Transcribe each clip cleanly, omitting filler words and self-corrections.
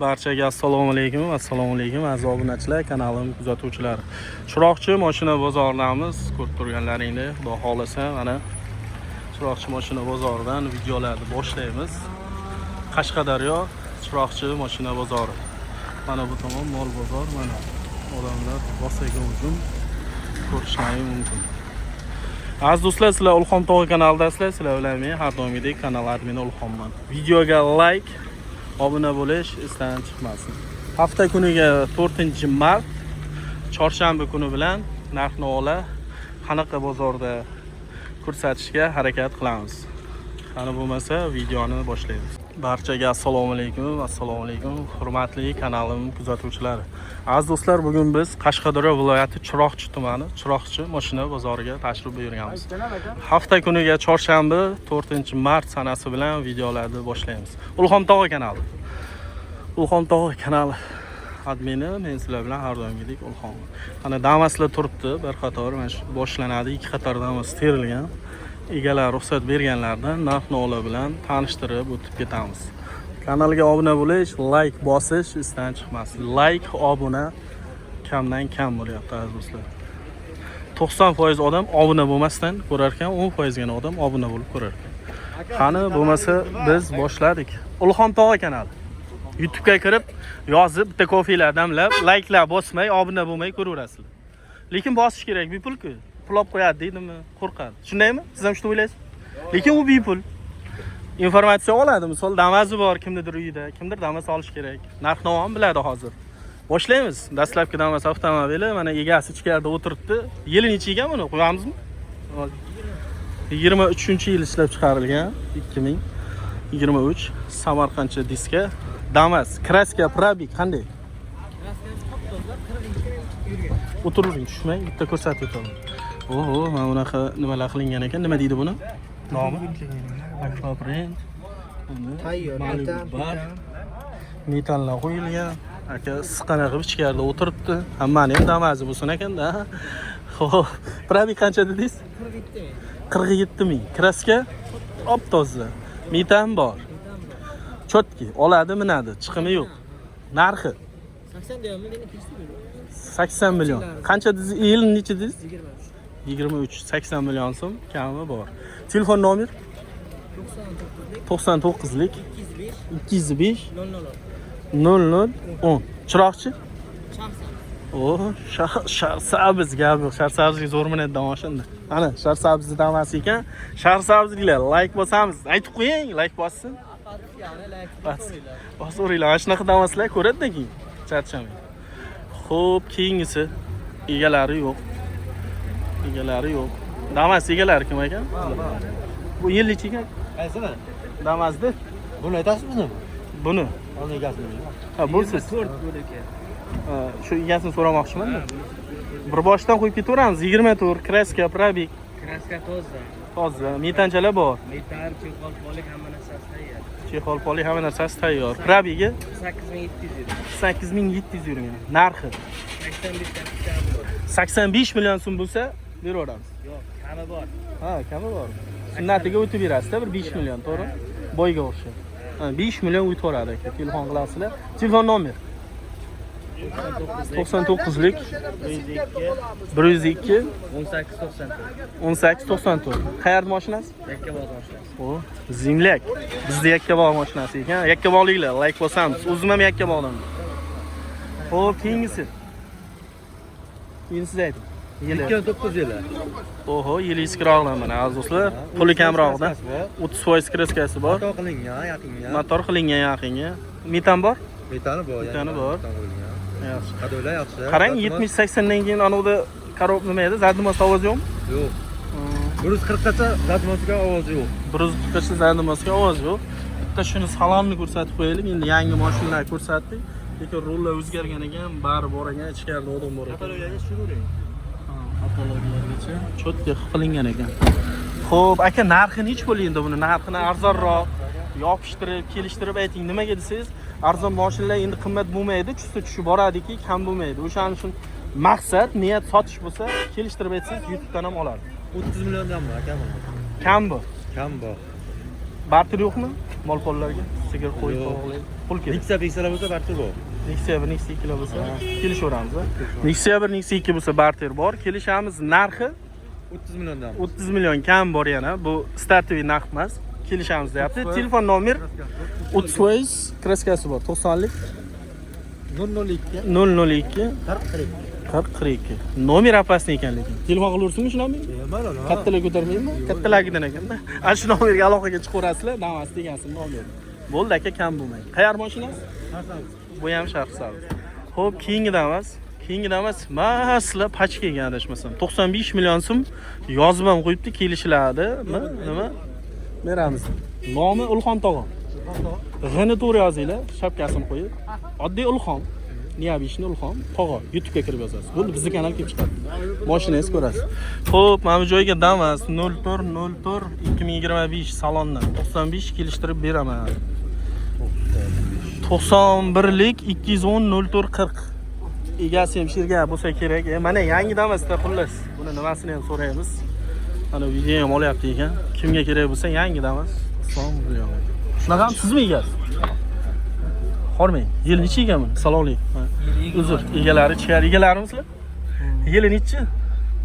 Barchaga assalomu alaykum aziz obunachilar, kanalim kuzatuvchilari. Chiroqchi mashina bozoridamiz. Ko'rib turganlaringdek, xudo xolasa mana Chiroqchi mashina bozoridan videolarni boshlaymiz. Qashqadaryo Chiroqchi mashina bozori. Mana bu tomon mol bozor, mana odamlar bosaga hujum ko'rishingiz mumkin. Aziz do'stlar, sizlar Ulxon tog'i kanalidasizlar. Sizlar bilan men har doimgidek kanal admini Ulxonman. Videoga like, obuna bo'lish esdan chiqmasin. Hafta kuniga 4-mart chorshanba kuni bilan narx-navolar qanaqa bozorda ko'rsatishga harakat qilamiz. Qani bo'lmasa videoni boshlaymiz. Barchaga assalomu alaykum, hurmatli kanalim kuzatuvchilari. Aziz do'stlar, bugun biz Qashqadaryo viloyati Chiroqchi tumani Chiroqchi mashina bozoriga tashrif buyurganmiz. Hafta kuniga chorshanba 4-mart sanasi bilan videolarni boshlaymiz. Ulxon tog'i kanali. Ulxon tog'i kanali admini men sizlar bilan har doimgidek Ulxon. Ana Damaslar turibdi, bir qator mana shu boshlanadi, 2 qator Damas terilgan. Egalar ruxsat berganlardan narx-navolar bilan tanishtirib o'tib ketamiz. Kanalga obuna bo'lish, like bosish esdan chiqmasin. Like, obuna kamdan kam bo'lyapti aziz do'stlar. 90% odam obuna bo'lmasdan ko'rar ekan, 10% gina odam obuna bo'lib ko'rar ekan. Qani bo'lmasa biz boshladik. Ulxon tog'i kanali. YouTube'ga kirib, yozib, bitta kofilar damlab, like'lar bosmay, obuna bo'lmay ko'raverasizlar. Lekin bosish kerak, bepul-ku. Pul olib qo'yadi deydimi? Qo'rqadi. Shundaymi? Siz ham shunday o'ylaysiz? Lekin u bepul. Informatsiya oladi. Misol, Damazi bor kimnidir uyida, kimdir Damas olish kerak. Narx-navo ham biladi hozir. Boshlaymiz. Dastlabki Damas avtomobili mana egasi ichkarida o'tiribdi. Yili necha ekan buni? Qo'yamizmi? 23-yil ishlab chiqarilgan, 2023 Samarqandcha diska Damas, kraska, probig qanday? Kraskasi qop-toza 42 yurgan. O'tiring, tushmang, bitta ko'rsatib o'taman. Oho, mana bunaqa nimalar qilingan ekan. Nima deydi buni? Nomi? Akvaprint. Tayyor, metallar qo'yilgan. Aka siqqana qilib ichkarida o'tiribdi. Hammani ham Damazi bo'lsin ekanda. Xo'p, probig qancha dedingiz? 47 ming. Kraska top-toza. Metan bor. Chotki, oladi, minadi, chiqimi yo'q. Narxi 80 deyapman, meni kirsin. 80 million. Qancha dedingiz? Yil necha dedingiz? 23. 80 million so'm kami bor. Telefon nomer? 99lik 205 0010. Chiroqchi? Oh, Sharsabz gapi. Sharsabzga zo'rmini aytdim o'shanda. Ana, Sharsabzni Damas ekan. Sharsabzliklar like bosamiz. Aytib qo'ying, like bossin. Bosoringlar. Mana shunaqa Damaslar ko'radi keyin. Charchamang. Xo'p, keyingisi egalari yo'q. Damas egalari kim ekan? Bu yil necha ekan? Qaysini? Damasni. Buni aytasizmi? Buni. Uni egasini. Ha, bu siz. 4 bo'lak. Shu egasini so'ramoqchiman-da. Bir boshdan qo'yib ketaveramiz. 24 kraska, probig. Kraska toza. Toza, metanchalar bor. Metal, chexol, polik hamma narsasi tayyor. Chexol, polik hamma narsasi tayyor. Probigi 8700. 8700 yurgan. Narxi 85 million so'm bo'lsa, beraveramiz. Yo'q, kami bor. Ha, kami bor. Sunnatiga o'tib berasiz-da, bir 5 million, to'g'ri? Boyga o'xshab. Ha, 5 million o'tib beradi aka. Telefon qilasizlar. Telefon nomer 99lik 102 1894. Qayerda mashinasi? Yakkabog' mashinasi. O, Zimlak. Bizda Yakkabog' mashinasi ekan. Yakkabog'liklar like bosamiz. O'zim ham Yakkabog'dan. Xo'p, keyingisi. Endi siz ayting. Yili 29 yili. Oho, yili iskiroqlar mana aziz do'stlar. Puli kamroqda. 30% kraskasi bor. Motor qilingan, yaqinga. Motor qilingan yaqinga. Metan bor? Metani bor. Metani bor. Yaxshi. Qadolar yaxshi. Qarang, 70-80 dan keyin anavda karob nima edi? Zadimos ovoz yo'qmi? Yo'q. 140 gacha zadimosga ovoz yo'q. 140 gacha zadimosga ovoz yo'q. Bitta shuni salonni ko'rsatib qo'yaylik. Endi yangi mashinalar ko'rsatdik. Lekin rullar o'zgargan ekan, bari bor ekan, ichkarida odam bor ekan. Kataloglarga tushiravering. Kataloglargacha chotga qilingan ekan. Xo'p, aka narxi nech bo'ldi endi buni? Narxini arzonroq yopishtirib, kelishtirib ayting. Nimaga desangiz, arzon mashinalar endi qimmat bo'lmaydi, tushib boradiki, kam bo'lmaydi. O'shaning uchun maqsad, niyat sotish bo'lsa, kelishtirib aytsangiz, YouTube'dan ham oladi. 30 milliondan bor, kam. Kam bor. Kam bor. Barter yo'qmi? Mol-pollarga, sigir, qo'y, Yo'q. tovuqlar, pul kerak. Nexia beksalar bo'lsa barcha bor. Nexia 1, Nexia 2 bo'lsa kelishaveramiz. Nexia 1, Nexia 2 bo'lsa barter bor. Kelishamiz. Narxi 30 milliondan. 30 million kam bor yana. Bu startoviy narx emas. Kelishamiz deyapti. Telefon nomer 30 kraskasi bor. 90lik 002 002 42. Nomer opasniy ekan lekin. Telefon qilaversinmi shu nomerga? Bemalol. Kattalar ko'tarmaymi? Kattalargidan ekanda. Ana shu nomerga aloqaga chiqaverasizlar. Damas degansiz nomer. Bo'ldi aka, kam bo'lmaydi. Qayar mashinasi? Bu ham Sharqsal. Xo'p, keyingidan emas, masla pachka ekan adashmasam. 95 million so'm yozib ham qo'yibdi, kelishiladi. Nima? Beramiz. Nomi Ulxon tog'o. G'ini to'g'ri yozinglar, shapkasini qo'yib. Oddiy Ulxon. Niyabishni Ulxon tog'o. YouTube'ga kirib yozasiz. Bo'ldi, bizning kanal kelib chiqadi. Mashinangizni ko'rasiz. Xo'p, mana bu joyga Damas 04 2025 salondan 95 kelishtirib beraman. 91lik 210 0440. Egasi ham shirga bo'lsa kerak. Mana yangi Damasda xullas. Buni nimasini ham so'raymiz. Mana video ham olyapti ekan. Kimga kerak bo'lsa yangi Damas 90 million. Shunaqa ham sizmi egasi? Hormang. Yil necha ekan buni? Salom alaykum. Uzr, egalari chiqar. Egalarimizlar? Yili necha?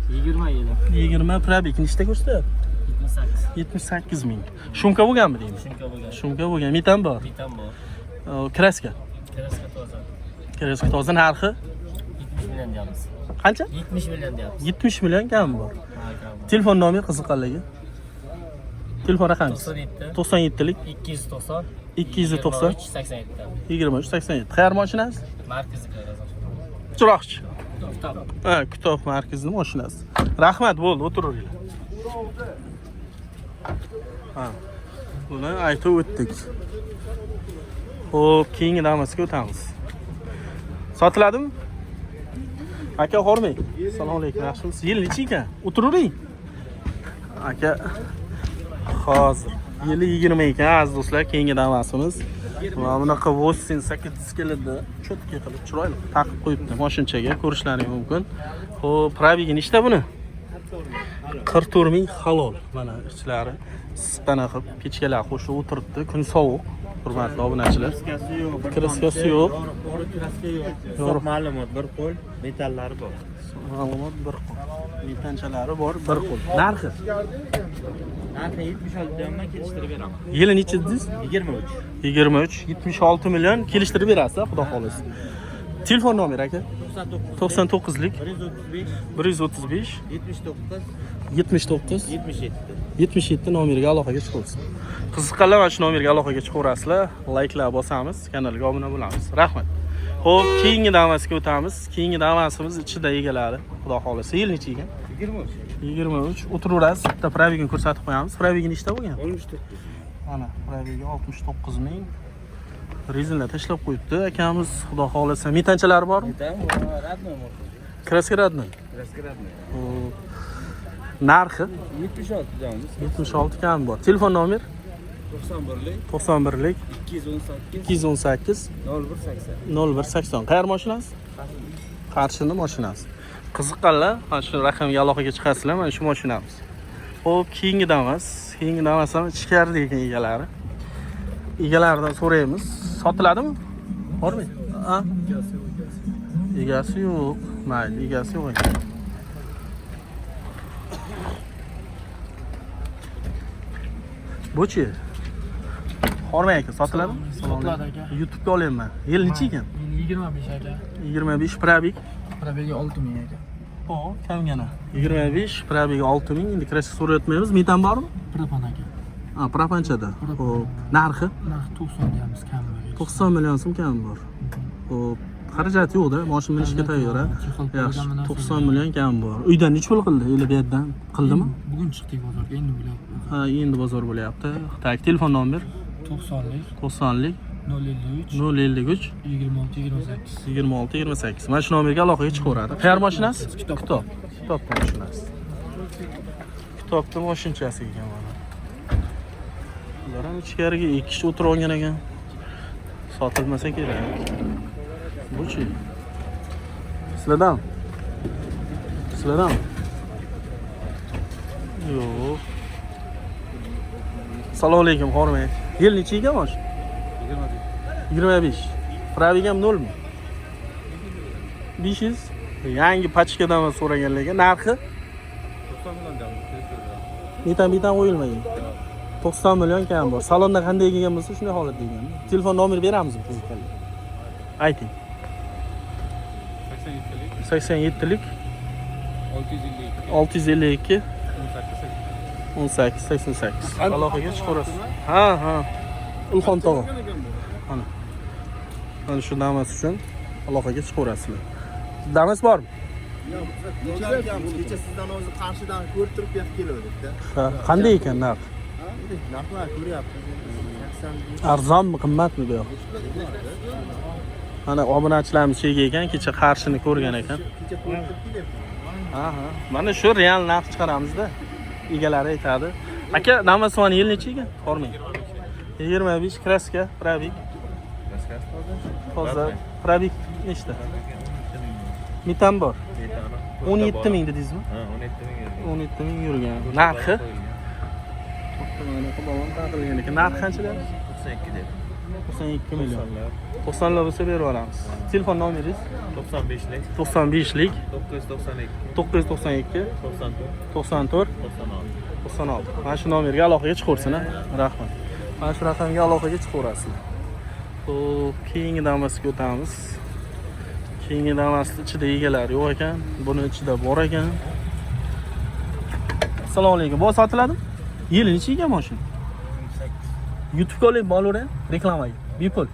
20 yili. 20 probek nechta ko'rsatyapti? 78 ming. Shumka bo'lganmi deymiz? Shumka bo'lgan. Metan bor. Bitam bor. Kraska. Kraska toza. Kraska toza narxi 70 million deyapmiz. qancha? 70 million deyapmiz. 70 million kam bor. Ha, kam. Telefon nomer qiziqqanligi. Telefon raqamingiz 97 97lik 290 290 87. 23 87. Qayar mashinasi? Markaziy qarazon. Chiroqchi. Kitob. Ha, Kitob markazining mashinasi. Rahmat, bo'ldi, o'tiringlar. Ha. Buni aytib o'tdik. Xo'p, keyingi Damasga o'tamiz. Sotiladimi? Aka, hormang. Assalomu alaykum, yaxshimisiz? Yil necha ekan? O'tiravering. Aka, hozir yili 20 ekan, aziz do'stlar, keyingi Damasimiz. Mana bunaqa 88 keladi. Cho'tka qilib, chiroyli taqib qo'yibdi mashinchaga, ko'rishlaring mumkin. Xo'p, probegi nechta buni? 44 ming halol. Mana ichlari issiqdana qilib, pechkalar qo'shib o'tiribdi. Kun sovuq. Hurmatli obunachilar. Kraskasi yo'q. Kraska yo'q. Ma'lumot bir qo'l, metallari bor. Ma'lumot bir qo'l. Metanchalari bor, bir qo'l. Narxi? Narxi 76 milliondan kelishtirib beraman. Yili necha dedingiz? 23. 23, 76 million kelishtirib berasiz, xudo xolasa. Telefon nomeri aka? 99lik 135 79 77 nomeriga aloqaga chiqasiz. Qiziqqanlar mana shu nomerga aloqaga chiqaverasizlar, layklar bosamiz, kanalga obuna bo'lamiz. Rahmat. Xo'p, keyingi Damasga o'tamiz. Keyingi Damasimiz ichida egalari, xudo xolasa. Yil necha ekan? 23. O'tiraverasiz, bitta probegini ko'rsatib qo'yamiz. Probegi nechta bo'lgan? 69. Mana, probegi 69 ming. Rezinlar tashlab qo'yibdi akamiz, xudo xolasa. Metanchalari bormi? Bitam radnoy motor. Kraska radnoy. Kraska radnoy. Narxi 76 deyamiz. 76 kam bor. Telefon nomer 91lik 218 0180. Qayar mashinasi? Qarshini mashinasi. Qiziqqanlar, mana shu raqamga aloqaga chiqasizlar, mana shu mashinamiz. Xo'p, keyingi Damas ham ichkarida ekan egalari. Egalaridan so'raymiz. Sotiladimi? Bormi? Ha? Egasi yo'q. Mayli, egasi yo'q ekan. Buchi. Hormay aka, sotiladimi? Sotiladi aka. YouTube'ga olayman. Yil necha ekan? 25 aka. 25 probeg. Probegi 6000 aka. O, kamgina. 25 probegi 6000. Endi kraska so'rayotmaymiz. Metan bormi? Propan aka. Ha, propanchada. Xo'p, narxi? Narx 90 deyamiz, kam bor. 90 million so'm kam bor. Xo'p, xarajat yo'q-da, mashina minishga tayyor. Yaxshi, 90 million kam bor. Uydan necha pul qildi? Eli bu yerdan qildimi? Bugun chiqdik bozorga, endi bo'lyapti. Ha, endi bozor bo'lyapti. Tak, telefon nomer 90lik 90lik 053 053 26 28. 26 28. Mana shu nomerga aloqaga chiqaveradi. Qayar mashinasi? Kitob mashinasi. Kitobda mashinchasi ekan mana. Ular ham ichkariga 2 kishi o'tirib olgan ekan. Sotilmasa kerak. Buchi. Sizlardan? Yo'q. Assalomu alaykum, hormang. Yil necha ekan mashina? 25. Probegi ham 0 mi? 500. Yangi pachkadan so'raganlarga narxi 90 million jami. bitan qo'yilmagan. 90 million kam bor. Salonda qanday kelgan bo'lsa shunday holat degan. Telefon nomer beramiz qiziqlar. Ayting. 87lik 652 18 88. Aloqaga chiqarasiz. Ha. Ulxon tog'a. Mana shu damas uchun aloqaga chiqarasizlar. Damas bormi? Kecha sizdan o'zi qarshidan ko'rib turib bu yoqqa keluvdik-da. Ha, qanday ekan narx? Narxlar ko'ryapmiz. Arzonmi, qimmatmi bu yoq? Mana obunachilarimiz chega ekan, kecha qarshini ko'rgan ekan. Kecha ko'rib turib kelyapmiz. Ha. Mana shu real narx chiqaramizda. Egalari aytadi. Aka, Damasvani yil necha ekan? Hormang. 25 kraska, probeg. Hozir probeg nechta? Metan bor. 17 ming dedingizmi? Ha, 17 ming. 17 ming yurgan. Narxi? Mana balon taqilgan ekan. Narxi qancha dedi? 92 dedi. 92 million. 90 bo'lsa berib olamiz. Telefon nomeringiz? 95lik 95lik 992 992 94 94 96. Mana shu nomerga aloqaga chiqarsin, ha. Rahmat. Mana shu raqamga aloqaga chiqarasizlar. Xo'p, keyingi damasga o'tamiz. Keyingi damasning ichida egalari yo'q ekan, buni ichida bor ekan. Assalomu alaykum. Bu sotiladimi? Yili necha ekan mashina? 28. YouTube'ga olib bo'laver, reklamaga. Bepul.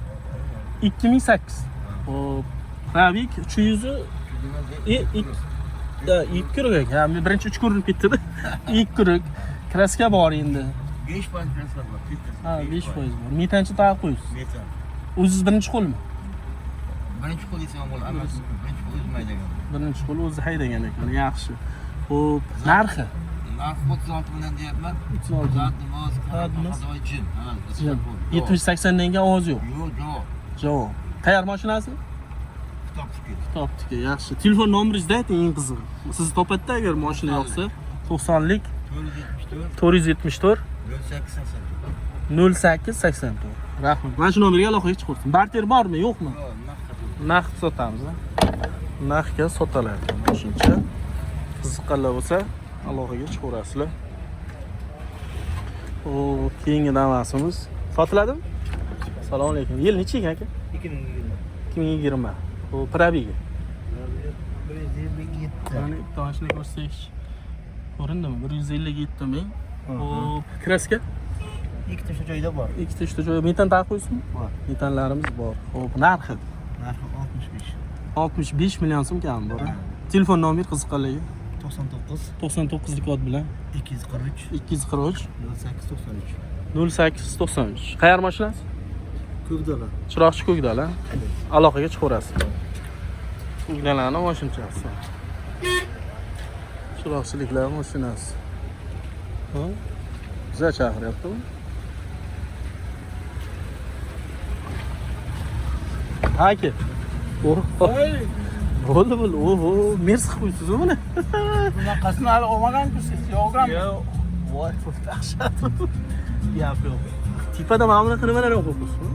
2008. Xo'p, probeg 300 ilk kuruk ekan. Birinchi 3 ko'rinib ketdi-da. İlk kuruk. Kraska bor endi. 5% kraska bor. Ha, 5% bor. Metanchi taqib qo'ysiz. Metan. O'zingiz birinchi qo'lmi? Birinchi qo'l desam bo'ladi, emas. Birinchi qo'l o'zim haydagan. Birinchi qo'l o'zi haydagan ekan. Yaxshi. Xo'p, narxi? Narx 36 million deyapman. 36. Zatni o'zi qadojin. Ha, 70-80 dan keyin ovoz yo'q. Yo'q. Javob. Qayar mashinasi? Topdik. Yaxshi. Telefon nomeringizni ayting, eng qizig'i. Sizni topadi agar mashina yo'qsa, 90lik 474 0884. Rahmat. Mana shu nomerga aloqaga chiqarsin. Barter bormi, yo'qmi? Naqd sotamiz, ha. Naqdga sotalar ekan mashinacha. Qiziqqanlar bo'lsa, aloqaga chiqarasizlar. O, keyingi damasimiz sotiladimi? Assalomu alaykum. Yil necha ekan aka? 2020. O, probegi. 127. Mana toshni ko'rsak. Ko'rindimi? 157 ming. Xo'p, kraska? Ikkita shu joyda bor. Ikkita joy. Metan taqib qo'ysizmi? Bor. Metanlarimiz bor. Xo'p, narxi? Narxi 65. 65 million so'm kam bor. Telefon nomeri qiziqqanlarga 99 99lik kod bilan 243 243 0893. 0893. Qayar mashinasi? Ko'kdala. Chiroqchi Ko'kdala. Aloqaga chiqarasiz. Ko'kdalani mashinachasi. Chiroqchiliklar mashinasi. Ha? Güzel chaqiryapti-ku. Aka. Bo'ldi. Oho, mers qilib qo'ysiz-ku buni. Bunaqasini hali olmaganku siz, yo'qmi? Yo'q. Voy, dahshat. Gap yo'q. Tepada mana bunaqa nimalar o'qiysiz?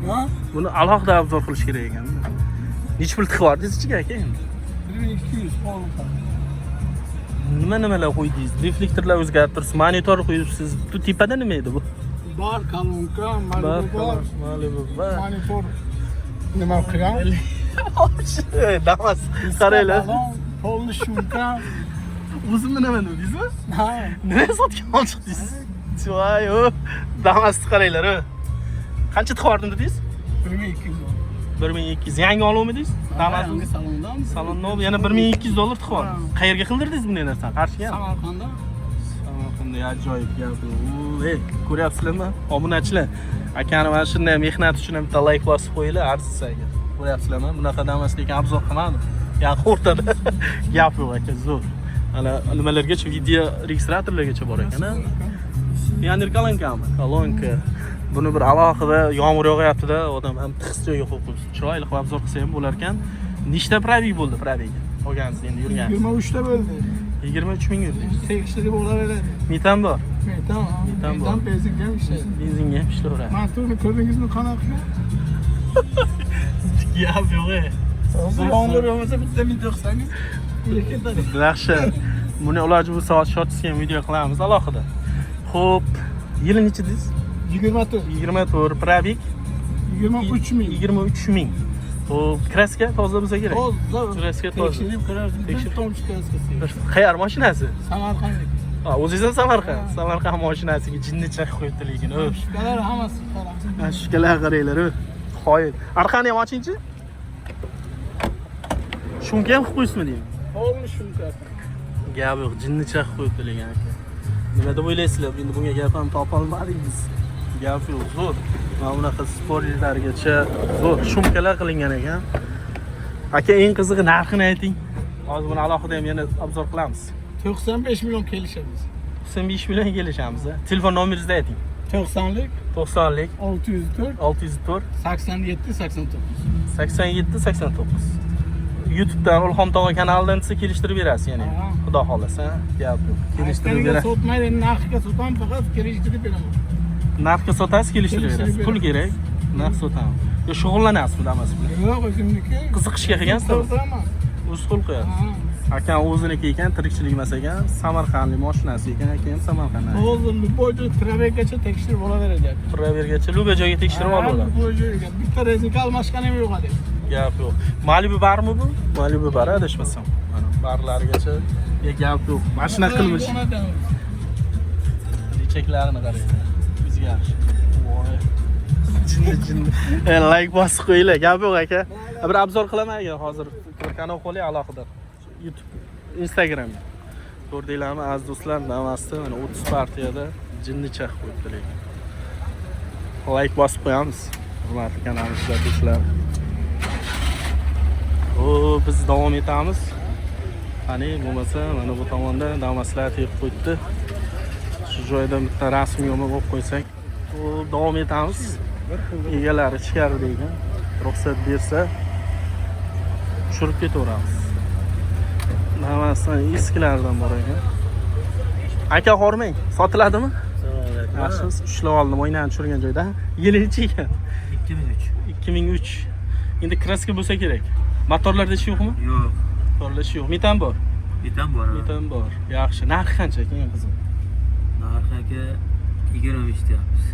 Ha? Buni alohida obzor qilish kerak ekan. Necha pul tiqvardingiz ichiga aka endi? 1200 qo'ydim. Nimalar qo'ydingiz? Reflektorlar o'zgartirsiz, monitor qo'yibsiz. Bu tepada nima edi bu? Bor kolonka, bor. Monitor. Nima qilgan? Damas, qaranglar. Polni shumka. O'zimni nima dedingizmi? Ha. Nima sotgan olchiqdingiz? Voy, Damasni qaranglar. Qancha tiqvardim dedingiz? 1200. 1200. Yangi oluvmidingiz? Damasning salondan. Salondan yana $1200 tiqvardim. Qayerga qildirdingiz bunday narsani? Qarshiga? Samarqandda. Samarqandda ajoyib gap. Ko'ryapsizlarmi? Obunachilar. Akani mana shunday mehnat uchun ham bitta like bosib qo'yinglar, arzisiga. Ko'ryapsizlarmi? Bunaqa Damas lekin obzor qilmadim. Yaqin o'rtada. Gap yo'q aka, zo'r. Mana nimalargacha video registratorlargacha bor ekan-a. Ya'ni kolonka. Buni bir alohida yomg'ir yog'yapti-da, odam ham tiqis joyga qo'yib qo'yibsiz. Chiroyli qilib obzor qilsa ham bo'lar ekan. Nechta probeg bo'ldi probegi? Olgansiz endi yurgan. 23 ta bo'ldi. 23 ming yuz. Tekshirib olaveradi. Metan bor. Metan, Metan bor. metan benzinga ham ishlaydi. Benzinga ham ishlayveradi. Motorni ko'rdingizmi qanaqa? Gap yo'q. Zamonlar bo'lmasa bitta 1090 ga. Yaxshi. Buni iloji bo'lsa shortga ham video qilamiz alohida. Xo'p, yili necha dedingiz? 24, 24 probeg 23 ming. 23 ming. Xo'p, kraska toza bo'lsa kerak. Toza. Kraska toza. Tekshirib qarardim. Tekshirib. Tomchi kraskasi. Qayar mashinasi? Samarqandlik. Ha, o'zingizdan Samarqand. Samarqand mashinasiga jinni chaq qo'yibdi lekin. Shukalar hammasi qara. Shukalar qaranglar. Qoyil. Arqani ham ochingchi. Shunga ham qilib qo'ysizmi deyman. Polni shumka. Gap yo'q, jinni chaq qo'yibdi lekin aka. Nima deb o'ylaysizlar? Endi bunga gap ham topolmadingiz. Gap yo'q, zo'r. Mana bunaqa spoilerlargacha zo'r shumkalar qilingan ekan. Aka, eng qizig'i narxini ayting. Hozir buni alohida ham yana obzor qilamiz. 95 million kelishamiz. 95 million kelishamiz. Telefon nomeringizni ayting. 90lik, 90lik 604, 604 87, 89. 87 89. YouTube'dan Ulxon tog'a kanalidan desa kelishtirib berasiz, ya'ni. Aha. Xudo xolasa, gap yo'q. Kelishtirib Kelishtirib berasiz. sotmaydi, narxga sotaman, faqat kelishtirib beraman. Narxga sotasiz, kelishtirib berasiz. Pul kerak, narx sotaman. Yo, shug'ullanasizmi, damas bilan? Yo'q, o'zimniki. Qiziqishga qilgansizmi? Sotaman. O'z qo'l qo'yasiz. Akam o'ziniki ekan, tirikchilik emas ekan, Samarqandlik mashinasi ekan, aka ham Samarqanddan. Hozir bu bo'yicha Travegacha tekshirib olaveradi. Turavergacha Luga joyga tekshirib oladi. Bu joyga bitta rezinka almashgan ham yo'q hali. Gap yo'q. Malibu barmi bu? Malibu bar, adashmasam. Mana barlarigacha gap yo'q. Mashina qilmish. Cheklarini qarang. Bizga yaxshi. Voy. Jinni. Like bosib qo'yinglar. Gap yo'q aka. Bir obzor qilaman aka hozir. Kanal qo'li alohida. YouTube, Instagram. Ko'rdinglarmi aziz do'stlar, namasda mana 30 partiyada jinni chaq qo'yibdi lekin. Like bosib qo'yamiz. Hurmatli kanalimiz kuzatuvchilar. Biz davom etamiz. Qani bo'lmasa mana bu tomonda damaslar tegib qo'yibdi. Shu joyda bitta rasmiyomni olib qo'ysak, davom etamiz. Egalari ichkarida ekan. Ruxsat bersa tushirib ketaveramiz. Namasdan eskilardan bor ekan. Aka hormang, sotiladimi? Yaxshi, ushlab oldim, o'ynab tushirgan joyda. Yili necha ekan? 2003. 2003. Endi kraska bo'lsa kerak. Motorlarda ish yo'qmi? Yo'q. Motorlarda ish yo'q. Metan bor. Metan bor. Metan bor. Yaxshi. Narxi qancha ekan qizim? Narxiga 25 deyapmiz.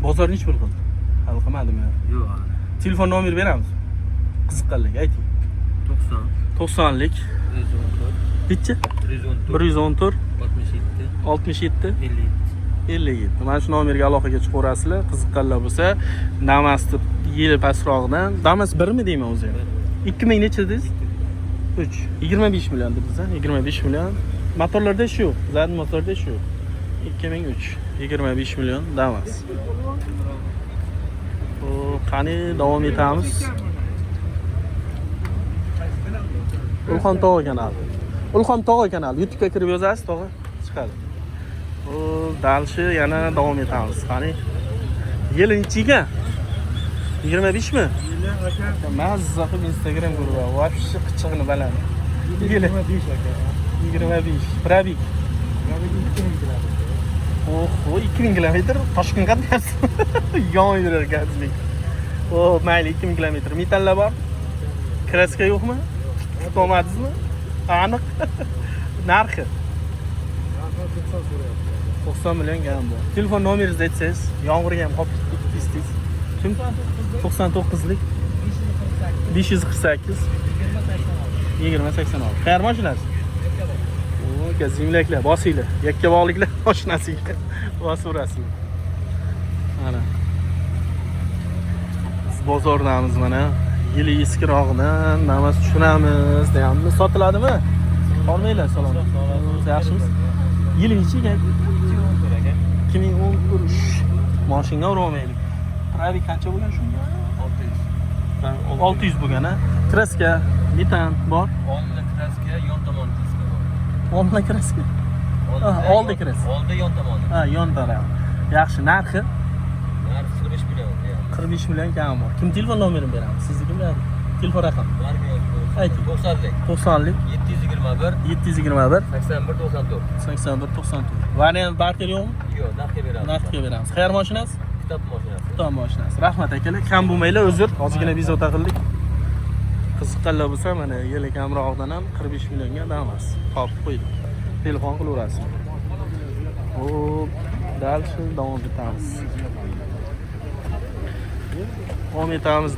Bozor nech pul qildi? Hal qilmadimi? Yo'q. Telefon nomer beramiz. Qiziqqanlik ayting. 90. 90lik. Nechi? 114 67 57. Mana shu nomerga aloqaga chiqaverasizlar. Qiziqqanlar bo'lsa, Damas'ni yili pastrog'idan. Damas 1 mi deyman o'zi? 2000 necha dedingiz? 3. 25 million dedingiz, 25 million. Motorlarda shu, zad motorda shu. 2003. 25 million Damas. Qani davom etamiz. Ulxon tog'a kanali. Ulxon tog'a kanali. YouTube'ga kirib yozasiz, tog'a chiqadi. Dalshi yana davom etamiz. Qani. Yili nechiga? 25 mi? Mazza qilib Instagram guruhi. Вообще qichig'ini baland. 25 aka. 25. Probeg. Oho, 2000 kilometr Toshkentga qatnayapsiz. Yon yurar gazlik. Mayli 2000 kilometr. Metallar bor? Kraska yo'qmi? To'madingizmi? Aniq. Narxi 90 million gam bor. Telefon nomeringizni aytsangiz, yomg'irga ham qolib ketdingiz. Kim? 99lik 548 2086. Qayerga mashinasi? O, zimlaklar, bosinglar. Yakka bog'liklar mashinasiga bosaverasizlar. Mana. Biz bozordamiz mana. Yili eskirog'idan namas tushunamiz deyapmiz. Sotiladimi? Olmaylar, salom. Yaxshimiz? Yili nechi ekan? 2013. Mashina urolmaylik. Probeg qancha bo'lgan shunga? 600. 600 bo'lgan, ha? Kraska, metan bor. Oldin kraska, yon tomon kraska bor. Oldin kraska. Oldi kraska. Oldi yon tomoni. Ha, yon taraf. Yaxshi, narxi? Narxi 45 million. 45 million kam bor. Kim telefon nomerini beramiz? Siznikilar? telefon raqam. Ayting. 90'lik. 90lik 721 721 81 94. 81 94. Variant barter yo'qmi? Yo'q, naqdga beramiz. Naqdga beramiz. Qayerga mashinasi? Kitob mashinasi. Tom mashinasi. Rahmat akalar. Kam bo'lmanglar, uzr. Ozgina bezovta qildik. Qiziqqanlar bo'lsa, mana yili kamroqdan ham 45 millionga damas. Qolib qo'ydi. Telefon qilaverasiz. Hop, dalshi davom etamiz.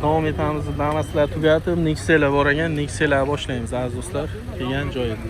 Davom etamiz. Damaslar tugatib, Nexa'lar bor ekan. Nexa'lar boshlaymiz aziz do'stlar. Kelgan joyida.